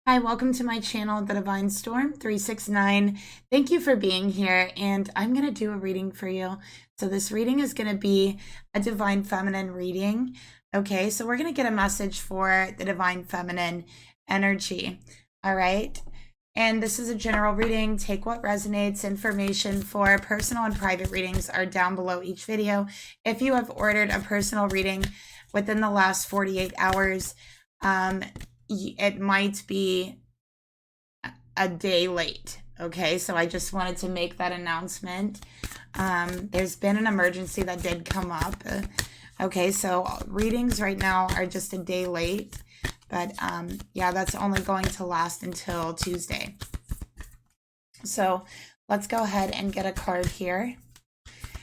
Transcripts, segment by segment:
Hi, welcome to my channel, The Divine Storm 369. Thank you for being here, and I'm going to do a reading for you. So this reading is going to be a Divine Feminine reading. Okay, so we're going to get a message for the Divine Feminine energy. All right, and this is a general reading. Take what resonates. Information for personal and private readings are down below each video. If you have ordered a personal reading within the last 48 hours, it might be a day late. Okay, so I just wanted to make that announcement. There's been an emergency that did come up. Okay, so readings right now are just a day late, but yeah, that's only going to last until Tuesday. So let's go ahead and get a card here.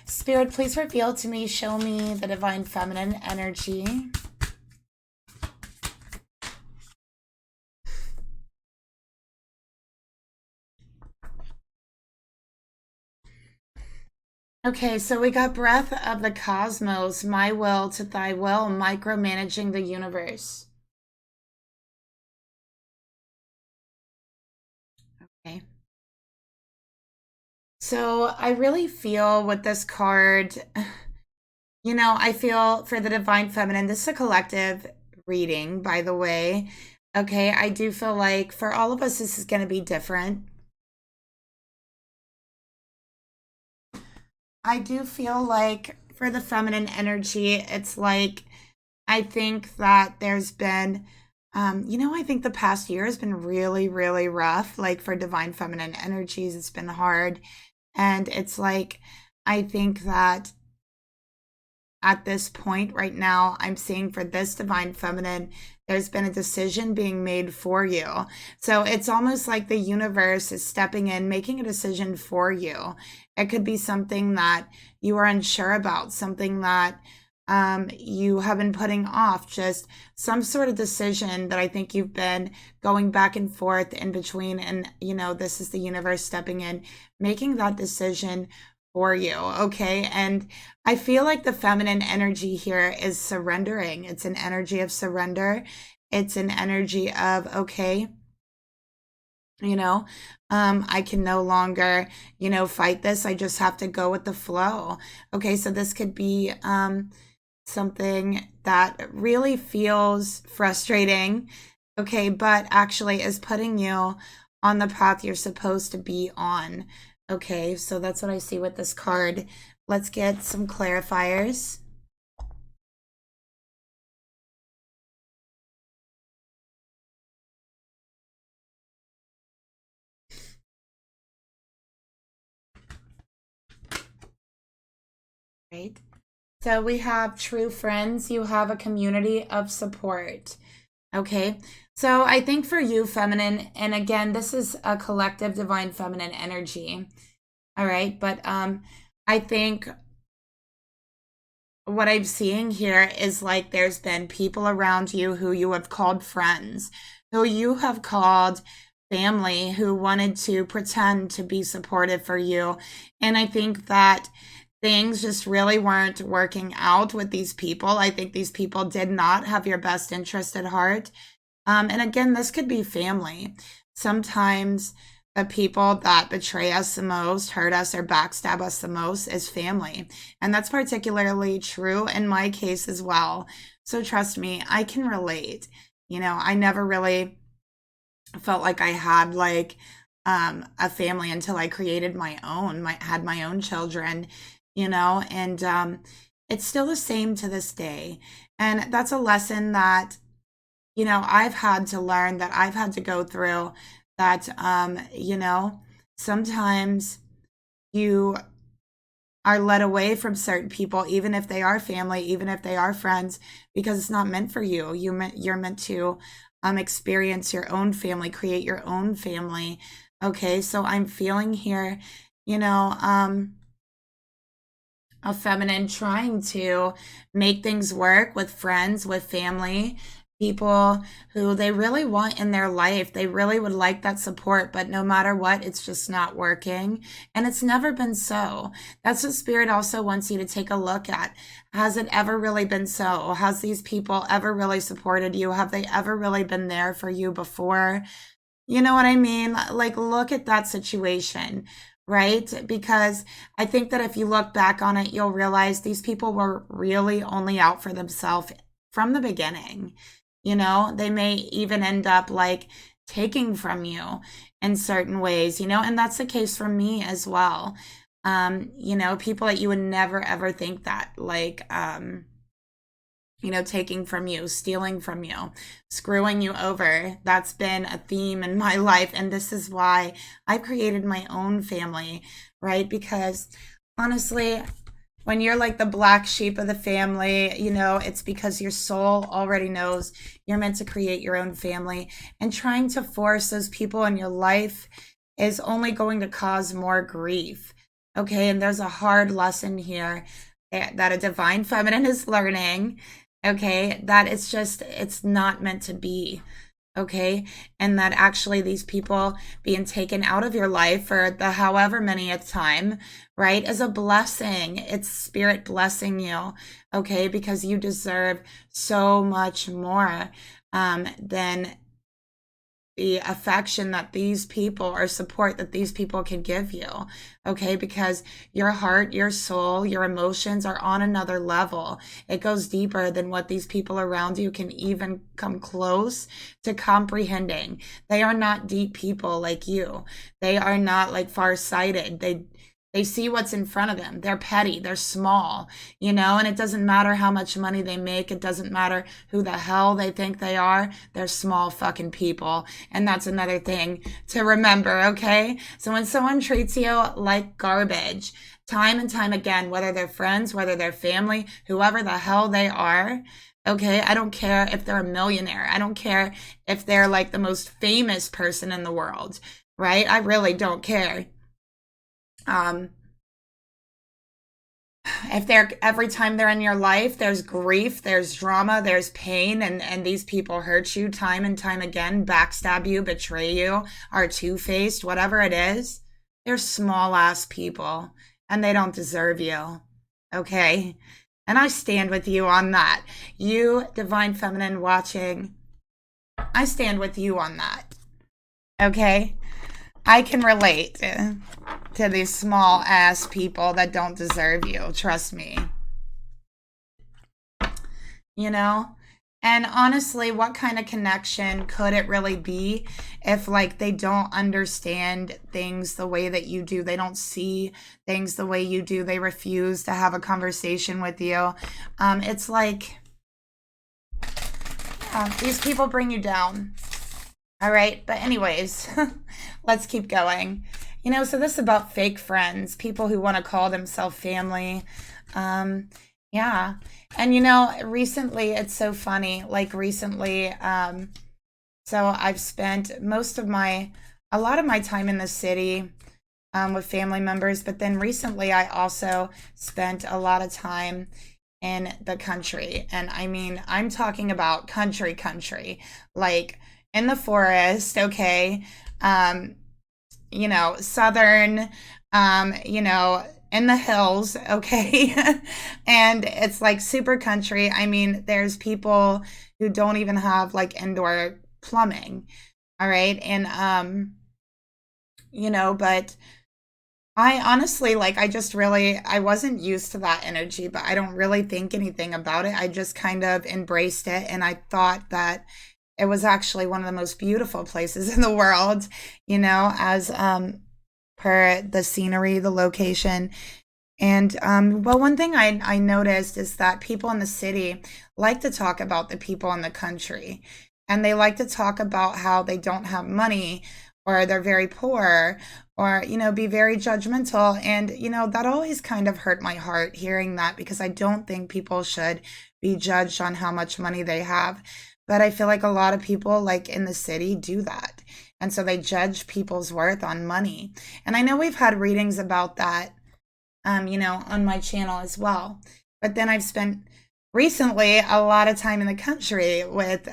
Spirit, please reveal to me, show me the Divine Feminine energy. Okay, so we got Breath of the Cosmos, my will to thy will, micromanaging the universe. Okay. So I really feel with this card, I feel for the Divine Feminine, this is a collective reading, by the way. Okay, I do feel like for all of us, this is going to be different. I do feel like for the feminine energy, it's like, I think that there's been, I think the past year has been really, really rough. Like for divine feminine energies, it's been hard. And it's like, I think that at this point right now, I'm seeing for this divine feminine, there's been a decision being made for you. So it's almost like the universe is stepping in, making a decision for you. It could be something that you are unsure about, something that you have been putting off, just some sort of decision that I think you've been going back and forth in between. And, this is the universe stepping in, making that decision for you. Okay. And I feel like the feminine energy here is surrendering. It's an energy of surrender. It's an energy of, okay, I can no longer, fight this. I just have to go with the flow. Okay. So this could be, something that really feels frustrating. Okay. But actually is putting you on the path you're supposed to be on. Okay, so that's what I see with this card. Let's get some clarifiers. Right. So we have true friends. You have a community of support. Okay. So I think for you, feminine, and again, this is a collective divine feminine energy. All right. But I think what I'm seeing here is like there's been people around you who you have called friends, who you have called family, who wanted to pretend to be supportive for you. And I think that things just really weren't working out with these people. I think these people did not have your best interest at heart. And again, this could be family. Sometimes the people that betray us the most, hurt us, or backstab us the most is family. And that's particularly true in my case as well. So trust me, I can relate. I never really felt like I had like a family until I created my own, had my own children, and it's still the same to this day. And that's a lesson that I've had to learn, that I've had to go through, that, sometimes you are led away from certain people, even if they are family, even if they are friends, because it's not meant for you. You're meant to experience your own family, create your own family. Okay, so I'm feeling here, a feminine trying to make things work with friends, with family, people who they really want in their life. They really would like that support, but no matter what, it's just not working. And it's never been so. That's what Spirit also wants you to take a look at. Has it ever really been so? Has these people ever really supported you? Have they ever really been there for you before? You know what I mean? Like, look at that situation, right? Because I think that if you look back on it, you'll realize these people were really only out for themselves from the beginning. You know, they may even end up like taking from you in certain ways, you know, and that's the case for me as well. You know, people that you would never ever think that, like, you know, taking from you, stealing from you, screwing you over. That's been a theme in my life. And this is why I've created my own family, right? Because honestly, when you're like the black sheep of the family, you know, it's because your soul already knows you're meant to create your own family. And trying to force those people in your life is only going to cause more grief. Okay. And there's a hard lesson here that a divine feminine is learning. Okay. That it's not meant to be. Okay. And that actually these people being taken out of your life for the however many at time, right, is a blessing. It's Spirit blessing you. Okay. Because you deserve so much more than the affection that these people or support that these people can give you. Okay. Because your heart, your soul, your emotions are on another level. It goes deeper than what these people around you can even come close to comprehending. They are not deep people like you. They are not like far-sighted. They see what's in front of them. They're petty. They're small, you know, and it doesn't matter how much money they make. It doesn't matter who the hell they think they are. They're small fucking people. And that's another thing to remember, okay? So when someone treats you like garbage, time and time again, whether they're friends, whether they're family, whoever the hell they are, okay? I don't care if they're a millionaire. I don't care if they're like the most famous person in the world, right? I really don't care. If they're every time they're in your life, there's grief, there's drama, there's pain, and these people hurt you time and time again, backstab you, betray you, are two-faced, whatever it is, they're small ass people and they don't deserve you. Okay? And I stand with you on that. You, divine feminine watching, I stand with you on that. Okay? I can relate to these small ass people that don't deserve you. Trust me. You know? And honestly, what kind of connection could it really be if like they don't understand things the way that you do? They don't see things the way you do. They refuse to have a conversation with you. It's like these people bring you down. All right. But anyways, let's keep going. You know, so this is about fake friends, people who want to call themselves family. Yeah. And, you know, recently, it's so funny. Like recently, so I've spent a lot of my time in the city with family members. But then recently, I also spent a lot of time in the country. And I mean, I'm talking about country, like in the forest, okay, you know, southern, you know, in the hills, okay, and it's like super country. I mean, there's people who don't even have like indoor plumbing, all right, and you know, but I honestly, like, I wasn't used to that energy, but I don't really think anything about it. I just kind of embraced it, and I thought that it was actually one of the most beautiful places in the world, you know, as per the scenery, the location. And well, one thing I noticed is that people in the city like to talk about the people in the country. And they like to talk about how they don't have money or they're very poor or, you know, be very judgmental. And, you know, that always kind of hurt my heart hearing that because I don't think people should be judged on how much money they have. But I feel like a lot of people like in the city do that. And so they judge people's worth on money. And I know we've had readings about that, you know, on my channel as well. But then I've spent recently a lot of time in the country with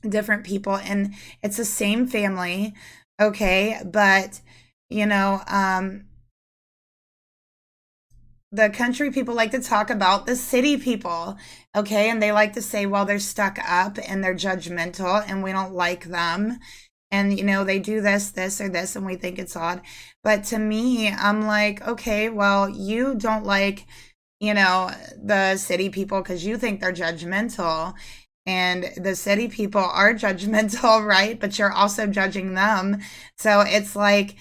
different people, and it's the same family, okay, but you know, the country people like to talk about the city people, okay, and they like to say, well, they're stuck up and they're judgmental and we don't like them, and they do this or this, and we think it's odd. But to me, I'm like, okay, well, you don't like the city people because you think they're judgmental, and the city people are judgmental, right? But you're also judging them. So it's like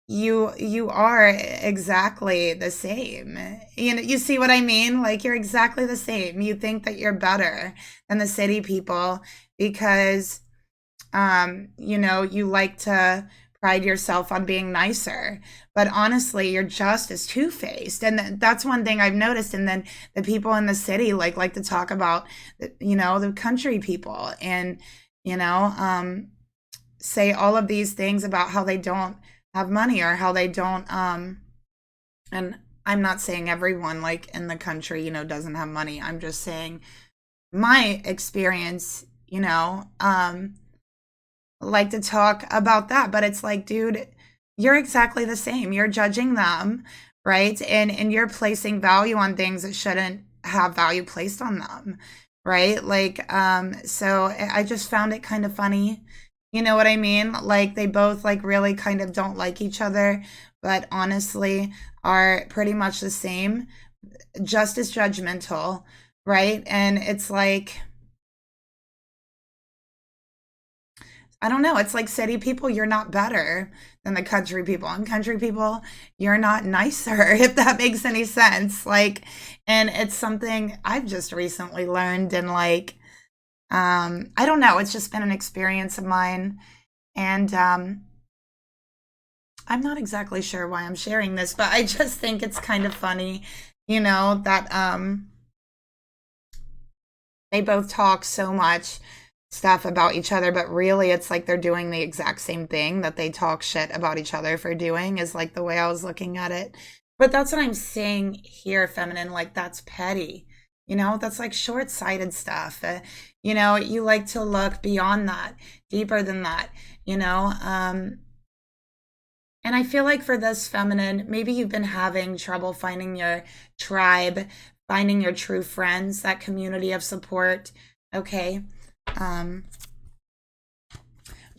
you are exactly the same. You see what I mean? Like, you're exactly the same. You think that you're better than the city people because you like to pride yourself on being nicer. But honestly, you're just as two-faced. And that's one thing I've noticed. And then the people in the city like to talk about, the country people, and, say all of these things about how they don't have money, or how they don't, and I'm not saying everyone like in the country, doesn't have money. I'm just saying my experience, like to talk about that. But it's like, dude, you're exactly the same. You're judging them, right? And you're placing value on things that shouldn't have value placed on them, right? Like, so I just found it kind of funny. You know what I mean? Like, they both like really kind of don't like each other, but honestly are pretty much the same, just as judgmental, right? And it's like, I don't know. It's like, city people, you're not better than the country people. And country people, you're not nicer, if that makes any sense. Like, and it's something I've just recently learned. And like, I don't know. It's just been an experience of mine. And I'm not exactly sure why I'm sharing this, but I just think it's kind of funny, that they both talk so much stuff about each other, but really it's like they're doing the exact same thing that they talk shit about each other for doing, is like the way I was looking at it. But that's what I'm saying here, feminine. Like, that's petty. That's like short-sighted stuff. You like to look beyond that, deeper than that, and I feel like for this feminine, maybe you've been having trouble finding your tribe, finding your true friends, that community of support. Okay. Um,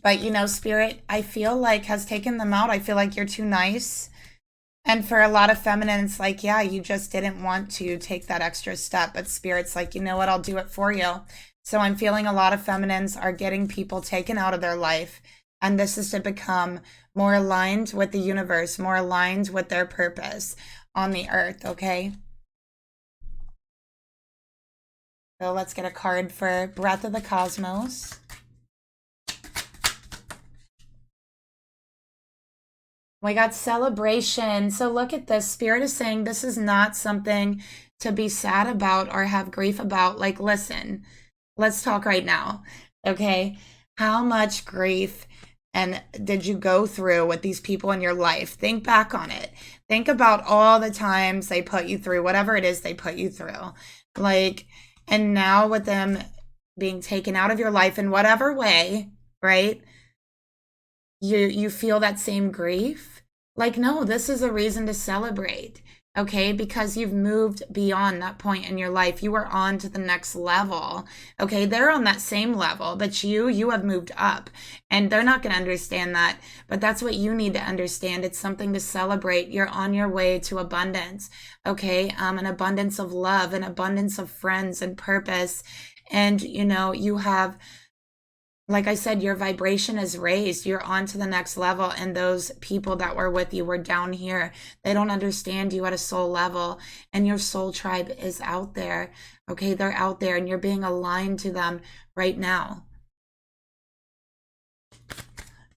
but Spirit, I feel like, has taken them out. I feel like you're too nice. And for a lot of feminine, it's like, yeah, you just didn't want to take that extra step. But Spirit's like, you know what? I'll do it for you. So I'm feeling a lot of feminines are getting people taken out of their life. And this is to become more aligned with the universe, more aligned with their purpose on the earth, okay? So let's get a card for Breath of the Cosmos. We got celebration. So look at this. Spirit is saying this is not something to be sad about or have grief about. Like, listen, let's talk right now, okay? How much grief and did you go through with these people in your life? Think back on it. Think about all the times they put you through whatever it is they put you through. Like, and now with them being taken out of your life in whatever way, right? You feel that same grief. Like, no, this is a reason to celebrate, okay? Because you've moved beyond that point in your life. You are on to the next level, okay? They're on that same level, but you have moved up, and they're not going to understand that, but that's what you need to understand. It's something to celebrate. You're on your way to abundance, okay? An abundance of love, an abundance of friends and purpose. And you have, like I said, your vibration is raised. You're on to the next level. And those people that were with you were down here. They don't understand you at a soul level. And your soul tribe is out there. Okay, they're out there and you're being aligned to them right now.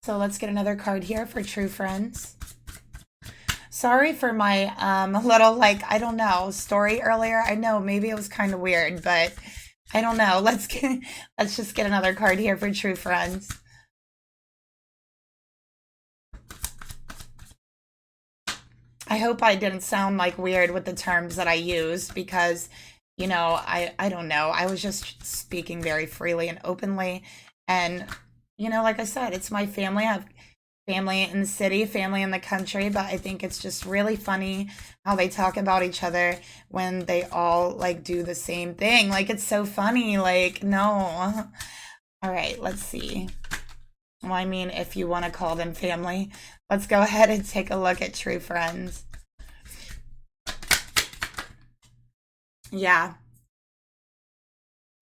So let's get another card here for true friends. Sorry for my little, like, I don't know, story earlier. I know maybe it was kind of weird, but I don't know. Let's just get another card here for true friends. I hope I didn't sound like weird with the terms that I used, because you know, I don't know. I was just speaking very freely and openly. And, you know, like I said, it's my family. I have family in the city, family in the country, but I think it's just really funny how they talk about each other when they all like do the same thing. Like it's so funny. Like, no. All right, let's see. Well, I mean, if you want to call them family, let's go ahead and take a look at true friends. Yeah.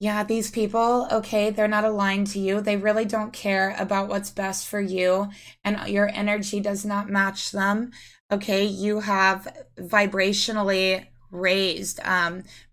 Yeah, these people, okay, they're not aligned to you. They really don't care about what's best for you, and your energy does not match them. Okay, you have vibrationally raised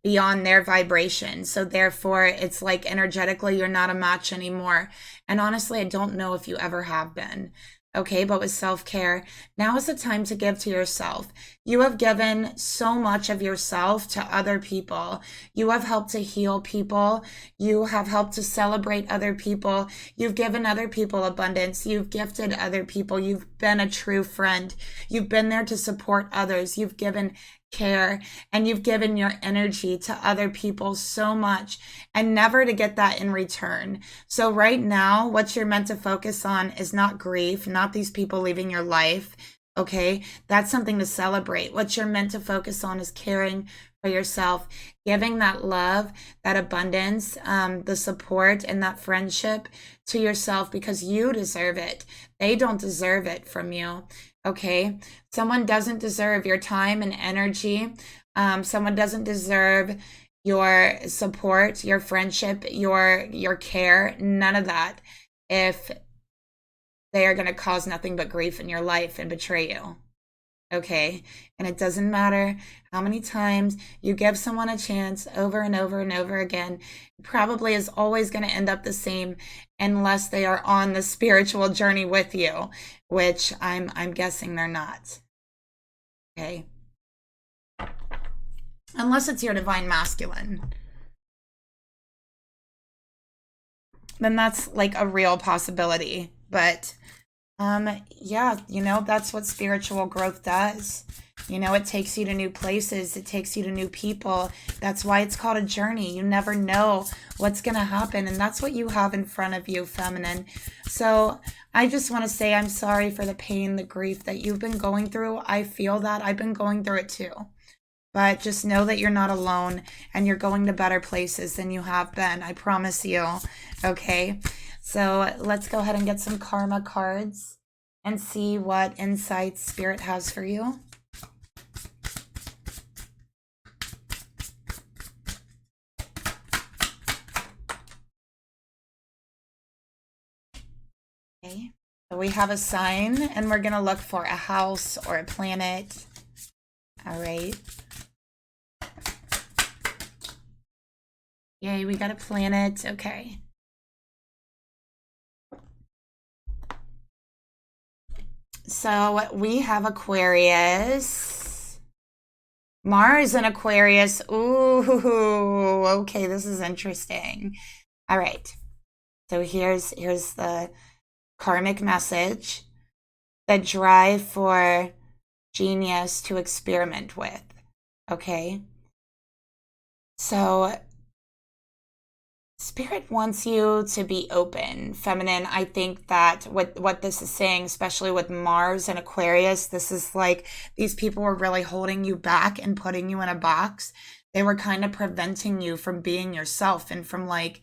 beyond their vibration. So therefore, it's like energetically, you're not a match anymore. And honestly, I don't know if you ever have been. Okay, but with self care, now is the time to give to yourself. You have given so much of yourself to other people. You have helped to heal people. You have helped to celebrate other people. You've given other people abundance. You've gifted other people. You've been a true friend. You've been there to support others. You've given care and you've given your energy to other people so much and never to get that in return. So right now, what you're meant to focus on is not grief, not these people leaving your life. Okay, that's something to celebrate. What you're meant to focus on is caring for yourself, giving that love, that abundance, the support, and that friendship to yourself because you deserve it. They don't deserve it from you. Okay, someone doesn't deserve your time and energy. Someone doesn't deserve your support, your friendship, your care, none of that. If they are going to cause nothing but grief in your life and betray you. Okay. And it doesn't matter how many times you give someone a chance over and over and over again, it probably is always going to end up the same unless they are on the spiritual journey with you, which I'm guessing they're not. Okay. Unless it's your divine masculine. Then that's like a real possibility. But yeah, you know, that's what spiritual growth does. You know, it takes you to new places, it takes you to new people. That's why it's called a journey. You never know what's going to happen. And that's what you have in front of you, feminine. So I just want to say I'm sorry for the pain, the grief that you've been going through. I feel that. I've been going through it too. But just know that you're not alone and you're going to better places than you have been. I promise you. Okay. So let's go ahead and get some karma cards and see what insights spirit has for you. Okay. So we have a sign and we're going to look for a house or a planet. All right. Yay, we got a planet. Okay. So we have Aquarius. Mars and Aquarius. Ooh, okay, this is interesting. All right. So here's the karmic message. The drive for genius to experiment with. Okay. So Spirit wants you to be open, feminine. I think that what this is saying, especially with Mars and Aquarius, this is like these people were really holding you back and putting you in a box. They were kind of preventing you from being yourself and from like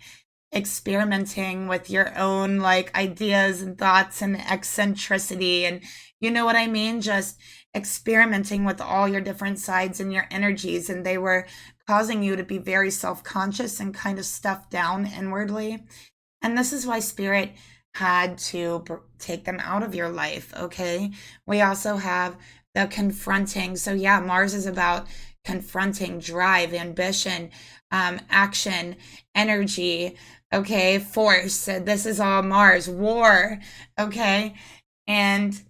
experimenting with your own like ideas and thoughts and eccentricity and you know what I mean? Just experimenting with all your different sides and your energies. And they were causing you to be very self conscious and kind of stuffed down inwardly. And this is why spirit had to take them out of your life. Okay. We also have the confronting. So, yeah, Mars is about confronting, drive, ambition, action, energy. Okay. Force. This is all Mars, war. Okay. And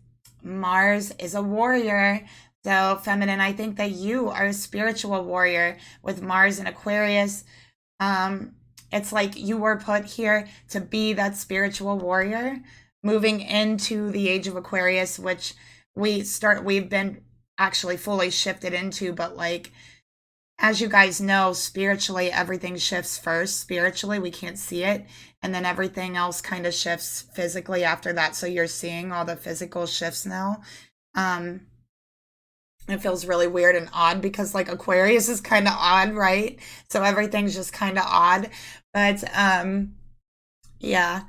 Mars is a warrior. So, feminine, I think that you are a spiritual warrior with Mars and Aquarius. It's like you were put here to be that spiritual warrior moving into the age of Aquarius, which we've been actually fully shifted into, but like as you guys know, spiritually, everything shifts first. Spiritually, we can't see it. And then everything else kind of shifts physically after that. So you're seeing all the physical shifts now. It feels really weird and odd because like Aquarius is kind of odd, right? So everything's just kind of odd. But yeah.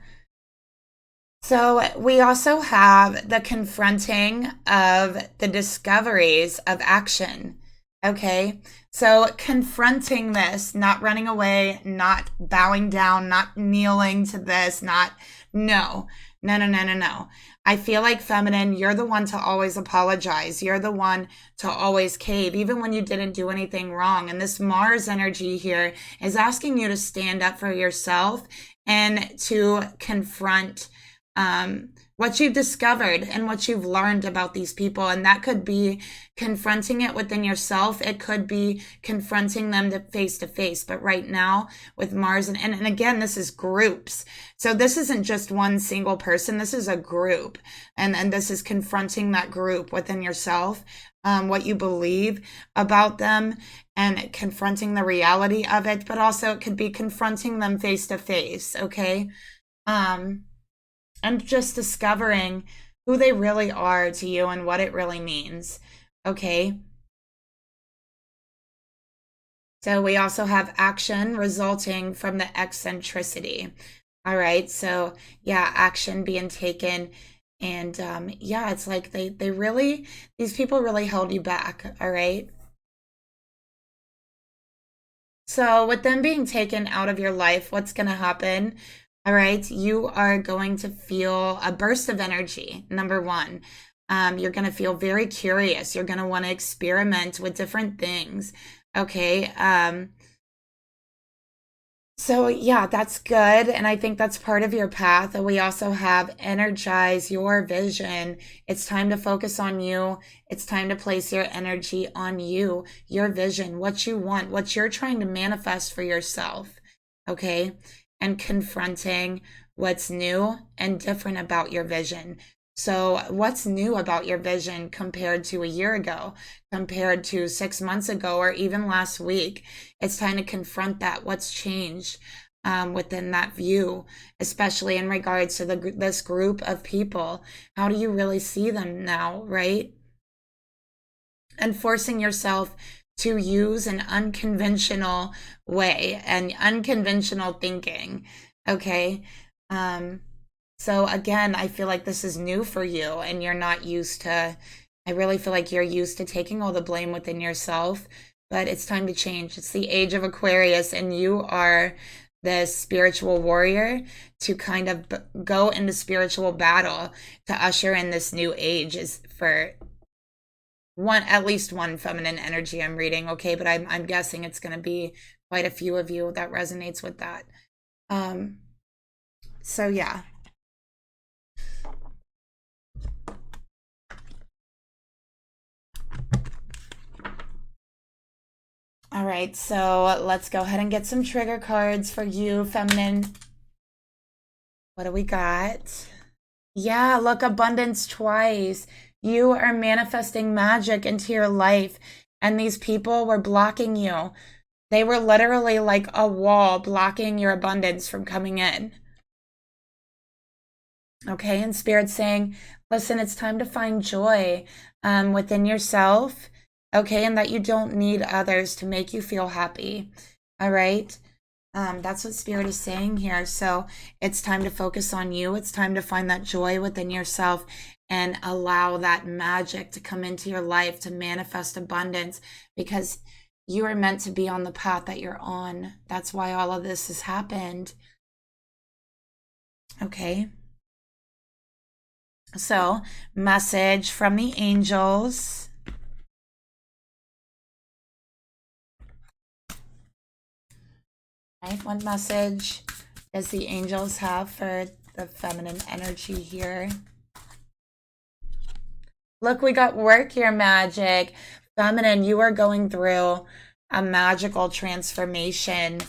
So we also have the confronting of the discoveries of action. Okay. So confronting this, not running away, not bowing down, not kneeling to this, not, no, no, no, no, no, no. I feel like feminine, you're the one to always apologize. You're the one to always cave, even when you didn't do anything wrong. And this Mars energy here is asking you to stand up for yourself and to confront what you've discovered and what you've learned about these people. And that could be confronting it within yourself. It could be confronting them to face. But right now with Mars, and again, this is groups. So this isn't just one single person. This is a group. And this is confronting that group within yourself, what you believe about them and confronting the reality of it. But also it could be confronting them face to face. Okay. And just discovering who they really are to you and what it really means. Okay. So we also have action resulting from the eccentricity. All right. So yeah, action being taken. And yeah, it's like they really, these people really held you back. All right. So with them being taken out of your life, what's going to happen? All right, you are going to feel a burst of energy, number one. You're going to feel very curious. You're going to want to experiment with different things. Okay. So yeah, that's good. And I think that's part of your path. And we also have energize your vision. It's time to focus on you. It's time to place your energy on you, your vision, what you want, what you're trying to manifest for yourself. Okay. And confronting what's new and different about your vision. So what's new about your vision compared to a year ago, compared to 6 months ago, or even last week? It's time to confront that. What's changed within that view, especially in regards to this group of people? How do you really see them now, right? And forcing yourself to use an unconventional way and unconventional thinking. Okay. So again, I feel like this is new for you and you're not used to, I really feel like you're used to taking all the blame within yourself, but it's time to change. It's the age of Aquarius and you are this spiritual warrior to kind of go into spiritual battle to usher in this new age is for at least one feminine energy I'm reading. Okay. But I'm guessing it's going to be quite a few of you that resonates with that. So yeah. All right. So let's go ahead and get some trigger cards for you, feminine. What do we got? Yeah. Look, abundance twice. You are manifesting magic into your life, and these people were blocking you. They were literally like a wall blocking your abundance from coming in. Okay, and Spirit's saying, listen, it's time to find joy within yourself, okay, and that you don't need others to make you feel happy. All right. That's what Spirit is saying here. So it's time to focus on you. It's time to find that joy within yourself and allow that magic to come into your life to manifest abundance because you are meant to be on the path that you're on. That's why all of this has happened. Okay. So, message from the angels. Right, what message does the angels have for the feminine energy here? Look, we got work here, magic. Feminine, you are going through a magical transformation.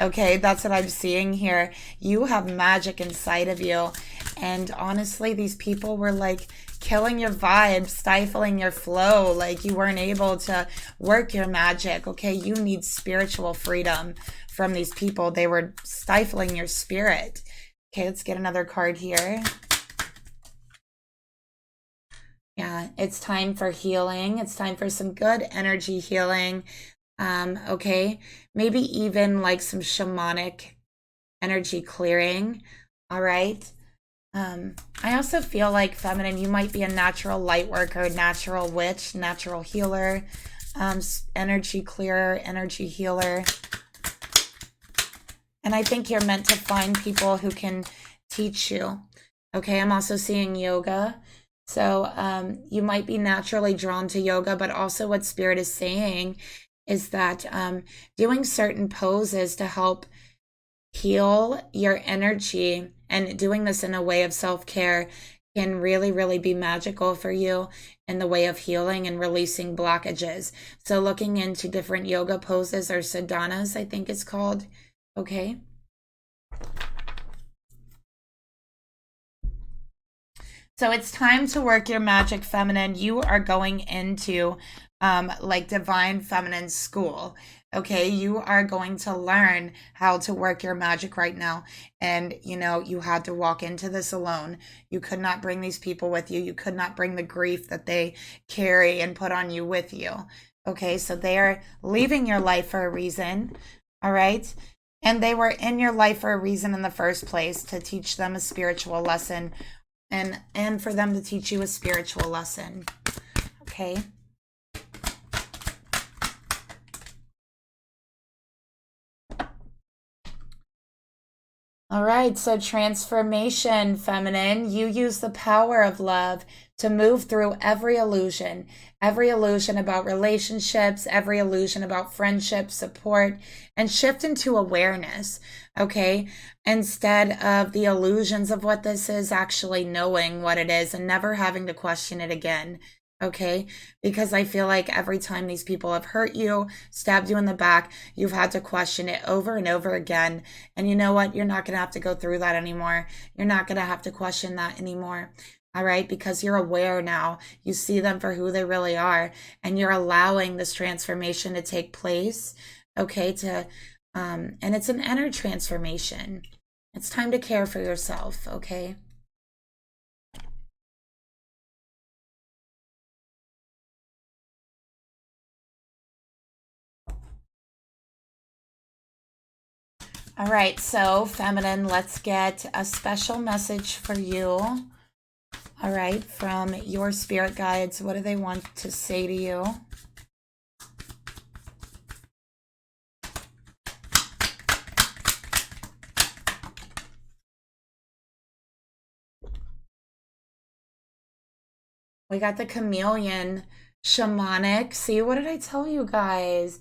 Okay, that's what I'm seeing here. You have magic inside of you. And honestly, these people were like killing your vibe, stifling your flow. Like you weren't able to work your magic. Okay, you need spiritual freedom from these people. They were stifling your spirit. Okay, let's get another card here. Yeah, it's time for healing. It's time for some good energy healing. Okay, maybe even like some shamanic energy clearing. All right. I also feel like, feminine, you might be a natural light worker, natural witch, natural healer, energy clearer, energy healer. And I think you're meant to find people who can teach you. Okay, I'm also seeing yoga. So you might be naturally drawn to yoga, but also what Spirit is saying is that doing certain poses to help heal your energy and doing this in a way of self-care can really, really be magical for you in the way of healing and releasing blockages. So looking into different yoga poses, or sadhanas, I think it's called. Okay. So it's time to work your magic, feminine. You are going into like divine feminine school. Okay, you are going to learn how to work your magic right now. And you know, you had to walk into this alone. You could not bring these people with you. You could not bring the grief that they carry and put on you with you. Okay, so they are leaving your life for a reason. All right. And they were in your life for a reason in the first place, to teach them a spiritual lesson, and for them to teach you a spiritual lesson. Okay. All right, so transformation, feminine. You use the power of love to move through every illusion about relationships, every illusion about friendship, support, and shift into awareness, okay? Instead of the illusions of what this is, actually knowing what it is and never having to question it again. Okay, because I feel like every time these people have hurt you, stabbed you in the back, you've had to question it over and over again. And you know what? You're not going to have to go through that anymore. You're not going to have to question that anymore. All right, because you're aware now. You see them for who they really are, and you're allowing this transformation to take place. Okay, and it's an inner transformation. It's time to care for yourself. Okay. All right, so feminine, let's get a special message for you. All right, from your spirit guides, what do they want to say to you? We got the chameleon, shamanic. See, what did I tell you guys?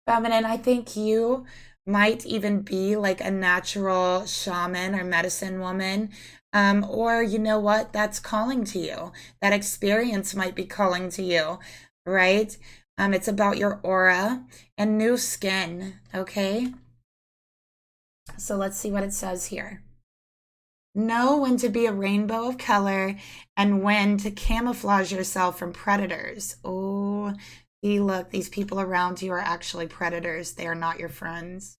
Feminine, I think you might even be like a natural shaman or medicine woman. Or you know what? That's calling to you. That experience might be calling to you, right? It's about your aura and new skin, okay? So let's see what it says here. Know when to be a rainbow of color and when to camouflage yourself from predators. Oh, see, look, these people around you are actually predators. They are not your friends.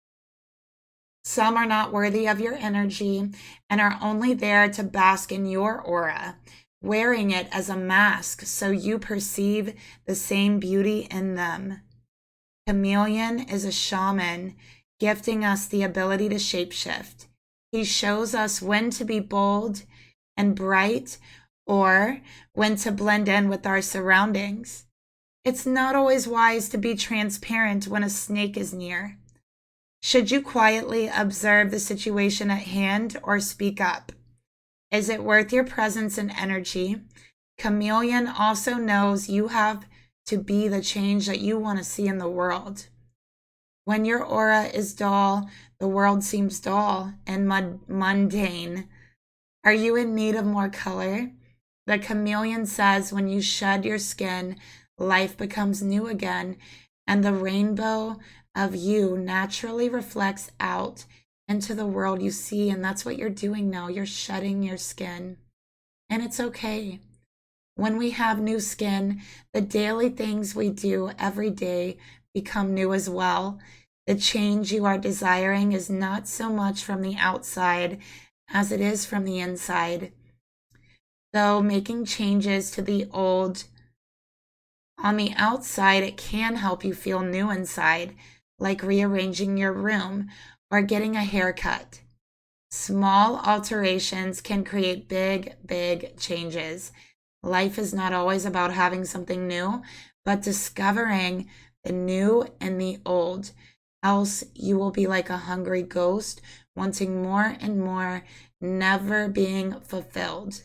Some are not worthy of your energy and are only there to bask in your aura, wearing it as a mask so you perceive the same beauty in them. Chameleon is a shaman, gifting us the ability to shapeshift. He shows us when to be bold and bright or when to blend in with our surroundings. It's not always wise to be transparent when a snake is near. Should you quietly observe the situation at hand or speak up? Is it worth your presence and energy? Chameleon also knows you have to be the change that you want to see in the world. When your aura is dull, the world seems dull and mundane. Are you in need of more color? The chameleon says when you shed your skin, life becomes new again, and the rainbow of you naturally reflects out into the world you see. And that's what you're doing now. You're shedding your skin. And it's okay. When we have new skin, the daily things we do every day become new as well. The change you are desiring is not so much from the outside as it is from the inside. So making changes to the old on the outside, it can help you feel new inside, like rearranging your room or getting a haircut. Small alterations can create big, big changes. Life is not always about having something new, but discovering the new and the old. Else you will be like a hungry ghost, wanting more and more, never being fulfilled.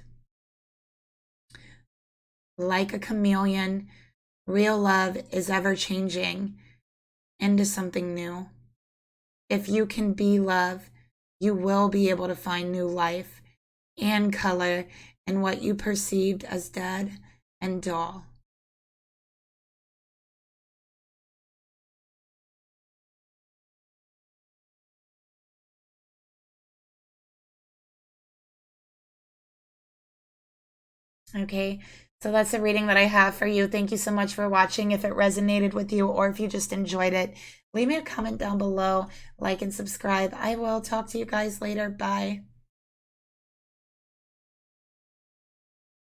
Like a chameleon, real love is ever changing into something new. If you can be love, you will be able to find new life and color in what you perceived as dead and dull. Okay, so that's the reading that I have for you. Thank you so much for watching. If it resonated with you or if you just enjoyed it, leave me a comment down below, like and subscribe. I will talk to you guys later. Bye.